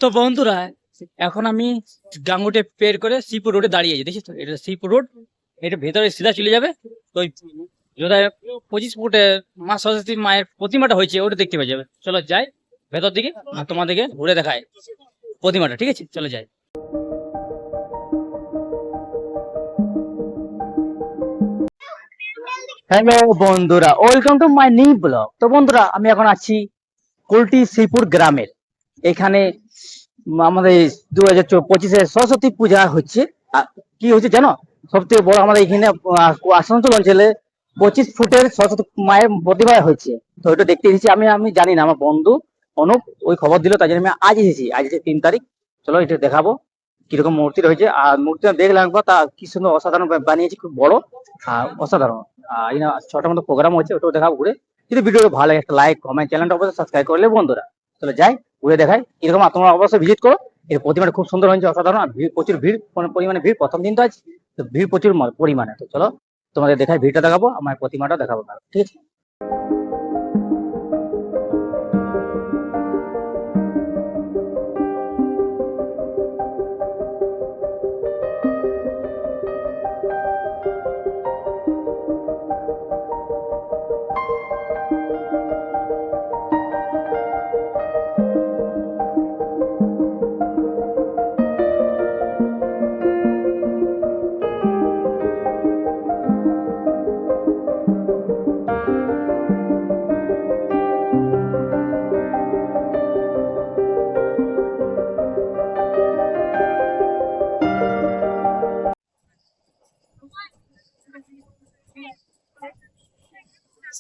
তো বন্ধুরা, এখন আমি গাঙ্গুটে পের করে শ্রীপুর রোডে দাঁড়িয়ে আছি। দেখিস তো, এটা শ্রীপুর রোড। এটা ভেতরে সিধা চলে যাবে। তো ওই যোধায় 25 ফুটে মা সরস্বতী মায়ের প্রতিমাটা হয়েছে, ওটা দেখতে পেয়ে যাবে। চলো যাই ভেতর দিকে, আর তোমাদেরকে ঘুরে দেখায় প্রতিমাটা। ঠিক আছে, চলো যাই। হ্যালো বন্ধুরা, welcome to my new blog. তো বন্ধুরা, আমি এখন আছি কুলটি শ্রীপুর গ্রামের। এখানে আমাদের 2025-এ সরস্বতী পূজা হচ্ছে। কি হচ্ছে জানো? সব থেকে বড় আমাদের এখানে আসানসোল অঞ্চলে 25 ফুটের সরস্বতী মায়ের প্রতিমা হচ্ছে। তো ওইটা দেখতে এসেছি। আমি জানি না, আমার বন্ধু অনুপ ওই খবর দিল, তাই জন্য আমি আজ এসেছি। আজ হচ্ছে 3 তারিখ। চলো এটা দেখাবো কিরকম মূর্তি রয়েছে। আর মূর্তিটা দেখলাম একবার, তা কি সুন্দর অসাধারণ বানিয়েছে, খুব বড় আর অসাধারণ। ছোট মতো প্রোগ্রাম হচ্ছে, ওটাও দেখাবো ঘুরে। যদি ভিডিওটা ভালো লাগে, একটা লাইক কমেন্ট, চ্যানেলটা অবশ্যই সাবস্ক্রাইব করলে বন্ধুরা। চলো যাই ঘুরে দেখাই এরকম। তোমরা অবশ্যই ভিজিট করো। এই প্রতিমাটা খুব সুন্দর হয়েছে, অসাধারণ। আর ভিড়, প্রচুর ভিড়, পরিমাণে ভিড়। প্রথম দিন তো আছে, তো ভিড় প্রচুর পরিমাণে। তো চলো তোমাদের দেখাই, ভিড়টা দেখাবো, আমার প্রতিমাটা দেখাবো, ঠিক আছে।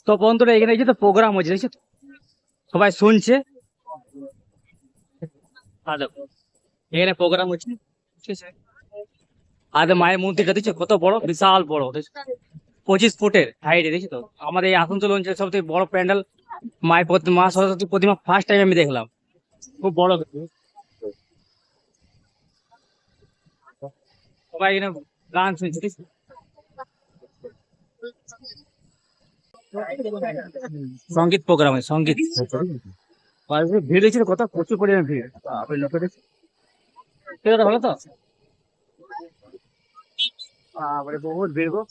তো বন্ধুরা, এখানে যে তো প্রোগ্রাম হচ্ছে, দেখছো তো? সবাই শুনছে। আর দেখো, এখানে প্রোগ্রাম হচ্ছে, ঠিক আছে। আর মায়ের মন্দিরটা দেখছো কত বড়, বিশাল বড়, দেখছো? 25 ফুটের হাইটে, দেখছো তো? আমাদের এই আসানসোল অঞ্চলের সব থেকে বড় প্যান্ডেল মা সরস্বতী প্রতিমা ফার্স্ট টাইম আমি দেখলাম। খুব বড়। সবাই এখানে গান শুনছে, দেখছো? সঙ্গীত প্রোগ্রাম হয়, সঙ্গীত। আর ভিড় হয়েছিল কত, প্রচুর পরিমাণে ভিড়। আপনি লক্ষ্য দেখছেন? ঠিক আছে, ভালো তো? বহুত ভিড় গো।